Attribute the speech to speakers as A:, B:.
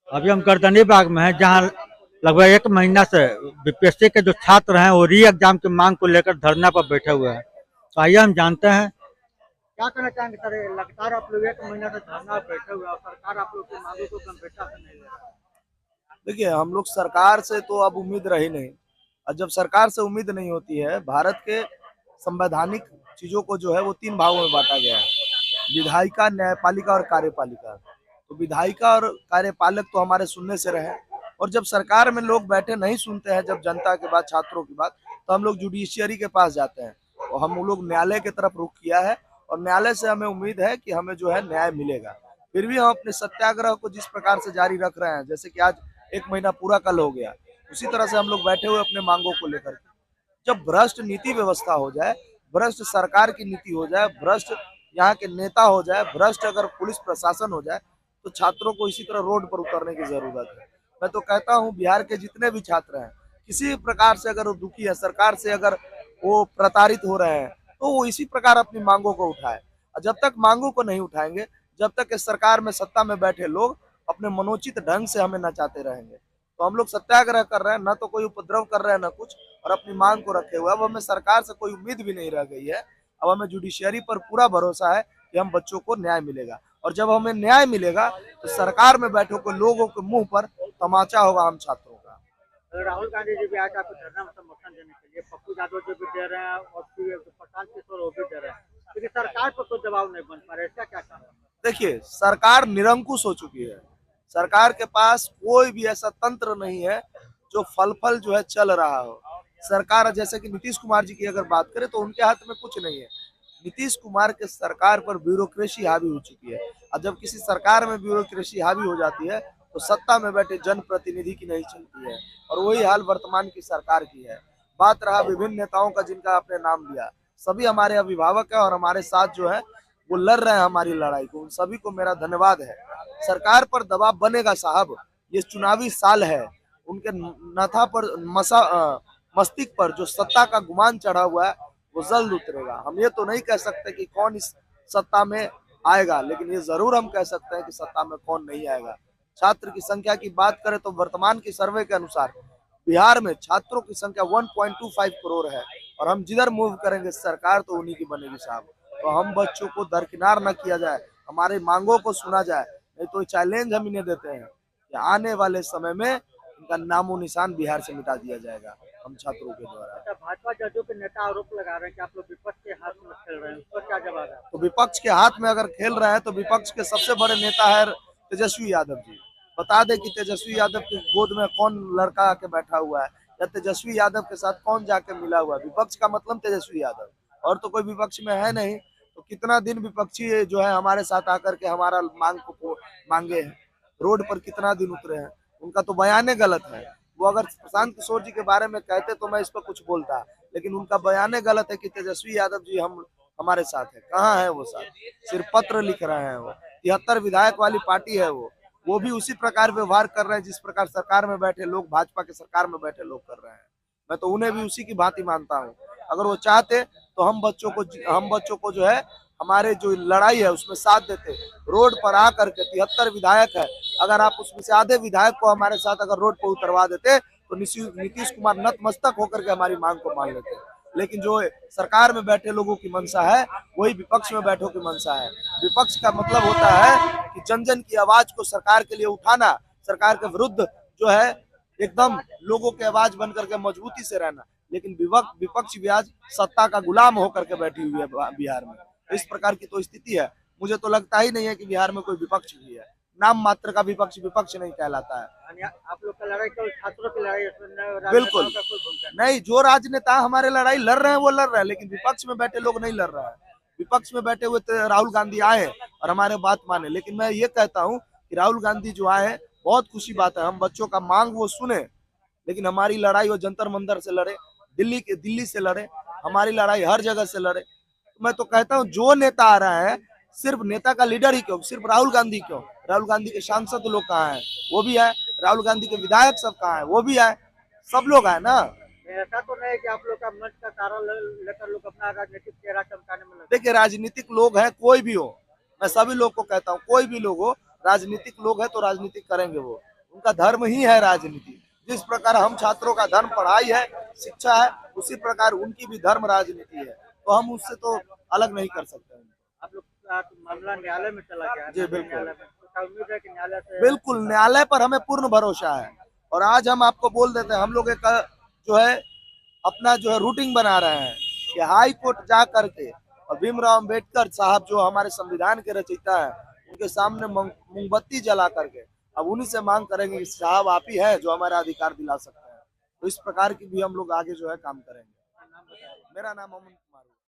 A: अभी हम गर्दनी बाग में हैं, जहाँ लगभग 1 महीना से बीपीएससी के जो छात्र हैं वो री एग्जाम की मांग को लेकर धरना पर बैठे हुए हैं। तो आइए हम जानते हैं क्या कहना चाहेंगे सर। लगातार आप लोग 1 महीना से धरना पर बैठे हुए हैं और सरकार आप लोग की मांगों को गंभीरता से नहीं ले रहा
B: देखिए, हम लोग सरकार से तो अब उम्मीद रही नहीं। और जब सरकार से उम्मीद नहीं होती है, भारत के संवैधानिक चीजों को जो है वो 3 भागों में बांटा गया है: विधायिका, न्यायपालिका और कार्यपालिका। तो विधायिका और कार्यपालक तो हमारे सुनने से रहे, और जब सरकार में लोग बैठे नहीं सुनते हैं, जब जनता की बात, छात्रों की बात, तो हम लोग जुडिशियरी के पास जाते हैं और हम लोग न्यायालय की तरफ रुख किया है। और न्यायालय से हमें उम्मीद है कि हमें जो है न्याय मिलेगा। फिर भी हम अपने सत्याग्रह को जिस प्रकार से जारी रख रहे हैं, जैसे कि आज 1 महीना पूरा कल हो गया, उसी तरह से हम लोग बैठे हुए अपने मांगों को लेकर के। जब भ्रष्ट नीति व्यवस्था हो जाए, भ्रष्ट सरकार की नीति हो जाए, भ्रष्ट यहाँ के नेता हो जाए, भ्रष्ट अगर पुलिस प्रशासन हो जाए, तो छात्रों को इसी तरह रोड पर उतरने की जरूरत है। मैं तो कहता हूँ, बिहार के जितने भी छात्र हैं, किसी भी प्रकार से अगर वो दुखी है, सरकार से अगर वो प्रताड़ित हो रहे हैं, तो वो इसी प्रकार अपनी मांगों को उठाए। और जब तक मांगों को नहीं उठाएंगे, जब तक इस सरकार में, सत्ता में बैठे लोग अपने मनोचित ढंग से हमें नचाते रहेंगे। तो हम लोग सत्याग्रह कर रहे हैं, ना तो कोई उपद्रव कर रहे हैं ना कुछ, और अपनी मांग को रखे हुए। अब हमें सरकार से कोई उम्मीद भी नहीं रह गई है। अब हमें जुडिशियरी पर पूरा भरोसा है कि हम बच्चों को न्याय मिलेगा, और जब हमें न्याय मिलेगा तो सरकार में बैठे को लोगों के मुंह पर तमाचा होगा हम छात्रों का।
A: है। राहुल गांधी जी भी आज आपको धरना में समर्थन देने के लिए, पप्पू यादव जी भी दे रहे हैं और फिर प्रशांत किशोर वो भी दे रहे हैं, लेकिन सरकार पर कोई दबाव नहीं बन पा रहा है। इसका क्या कारण है?
B: देखिए, सरकार निरंकुश हो चुकी है। सरकार के पास कोई भी ऐसा तंत्र नहीं है जो फल जो है चल रहा हो। सरकार, जैसे कि नीतीश कुमार जी की अगर बात करें, तो उनके हाथ में कुछ नहीं है। नीतीश कुमार के सरकार पर ब्यूरोक्रेसी हावी हो चुकी है, और जब किसी सरकार में ब्यूरोक्रेसी हावी हो जाती है, तो सत्ता में बैठे जनप्रतिनिधि की नहीं चलती है। और वही हाल वर्तमान की सरकार की है। बात रहा विभिन्न नेताओं का जिनका आपने नाम लिया, सभी हमारे अभिभावक है और हमारे साथ जो है वो लड़ रहे हैं हमारी लड़ाई को। उन सभी को मेरा धन्यवाद है। सरकार पर दबाव बनेगा साहब, ये चुनावी साल है। उनके नथा पर मस्तिष्क पर जो सत्ता का गुमान चढ़ा हुआ है, वो जल्द उतरेगा। हम ये तो नहीं कह सकते कि कौन इस सत्ता में आएगा, लेकिन ये जरूर हम कह सकते हैं कि सत्ता में कौन नहीं आएगा। छात्र की संख्या की बात करें तो वर्तमान की सर्वे के अनुसार बिहार में छात्रों की संख्या 1.25 करोड़ है, और हम जिधर मूव करेंगे सरकार तो उन्हीं की बनेगी साहब। तो हम बच्चों को दरकिनार न किया जाए, हमारी मांगों को सुना जाए। नहीं तो चैलेंज हम इन्हें देते हैं कि आने वाले समय में इनका नामो निशान बिहार से मिटा दिया जाएगा हम छात्रों के द्वारा।
A: अच्छा, भाजपा जदयू के नेता आरोप लगा रहे हैं कि आप लोग विपक्ष के हाथ में खेल रहे हैं, उस पर क्या जवाब है?
B: तो विपक्ष के हाथ में अगर खेल रहे हैं, तो विपक्ष के सबसे बड़े नेता है तेजस्वी यादव जी। बता दें कि तेजस्वी यादव की गोद में कौन लड़का आके बैठा हुआ है, या तेजस्वी यादव के साथ कौन जाके मिला हुआ है। विपक्ष का मतलब तेजस्वी यादव, और तो कोई विपक्ष में है नहीं। तो कितना दिन विपक्षी जो है हमारे साथ आकर के हमारा मांग को मांगे हैं, रोड पर कितना दिन उतरे हैं। उनका तो बयान गलत है। वो अगर प्रशांत किशोर जी के बारे में कहते तो मैं इस पर कुछ बोलता, लेकिन उनका बयान गलत है कि तेजस्वी यादव जी हम हमारे साथ है। कहाँ है वो साथ? सिर्फ पत्र लिख रहे हैं। वो 73 विधायक वाली पार्टी है। वो भी उसी प्रकार व्यवहार कर रहे हैं जिस प्रकार सरकार में बैठे लोग, भाजपा के सरकार में बैठे लोग कर रहे हैं। मैं तो उन्हें भी उसी की भांति मानता हूँ। अगर वो चाहते तो हम बच्चों को जो है हमारे जो लड़ाई है उसमें साथ देते। रोड पर आकर के 73 विधायक है, अगर आप उसमें से आधे विधायक को हमारे साथ अगर रोड पर उतरवा देते, तो नीतीश कुमार नतमस्तक होकर के हमारी मांग को मान लेते। लेकिन जो सरकार में बैठे लोगों की मंशा है, वही विपक्ष में बैठों की मंशा है। विपक्ष का मतलब होता है कि जन जन की आवाज को सरकार के लिए उठाना, सरकार के विरुद्ध जो है एकदम लोगों की आवाज बन करके मजबूती से रहना। लेकिन विपक्ष भी आज सत्ता का गुलाम होकर के बैठी हुई है बिहार में। इस प्रकार की तो स्थिति है। मुझे तो लगता ही नहीं है कि बिहार में कोई विपक्ष भी है। नाम मात्र का विपक्ष विपक्ष नहीं कहलाता है।
A: आप लोग का लड़ाई केवल छात्रों की लड़ाई है,
B: बिल्कुल नहीं, जो राजनेता हमारे लड़ाई लड़ रहे हैं वो लड़ रहे हैं, लेकिन विपक्ष में बैठे लोग नहीं लड़ रहे हैं। विपक्ष में बैठे हुए राहुल गांधी आए और हमारे बात माने। लेकिन मैं ये कहता हूँ कि राहुल गांधी जो आए, बहुत खुशी बात है। हम बच्चों का मांग वो सुने, लेकिन हमारी लड़ाई वो जंतर मंतर से लड़े, दिल्ली से लड़े, हमारी लड़ाई हर जगह से लड़े। मैं तो कहता हूँ जो नेता आ रहा है, सिर्फ नेता का लीडर ही क्यों, सिर्फ राहुल गांधी क्यों? राहुल गांधी के सांसद लोग कहाँ हैं? वो भी है। राहुल गांधी के विधायक सब कहाँ हैं? वो भी है। सब लोग है ना।
A: ऐसा तो नहीं कि आप लोग का मंच का कारण लेकर लोग अपना राजनीतिक चेहरा चमकाने में लगे।
B: देखिए, राजनीतिक लोग हैं, कोई भी हो, मैं सभी लोग को कहता हूँ, कोई भी लोग हो, राजनीतिक लोग है तो राजनीतिक करेंगे वो। उनका धर्म ही है राजनीति। जिस प्रकार हम छात्रों का धर्म पढ़ाई है, शिक्षा है, उसी प्रकार उनकी भी धर्म राजनीति है, तो हम उससे तो अलग नहीं कर सकते हैं।
A: आप लोग का तो मामला न्यायालय में चला गया है,
B: जी, बिल्कुल।
A: न्यायालय में तो क्या उम्मीद है कि न्यायालय से
B: बिल्कुल, न्यायालय पर हमें पूर्ण भरोसा है। और आज हम आपको बोल देते हैं, हम लोग एक जो है अपना जो है रूटीन बना रहे हैं कि हाई कोर्ट जा करके और भीमराव अम्बेडकर साहब जो हमारे संविधान के रचयिता है, उनके सामने मोमबत्ती जला करके अब उन्हीं से मांग करेंगे कि साहब आप ही है जो हमारा अधिकार दिला सकते हैं। तो इस प्रकार की भी हम लोग आगे जो है काम करेंगे। मेरा नाम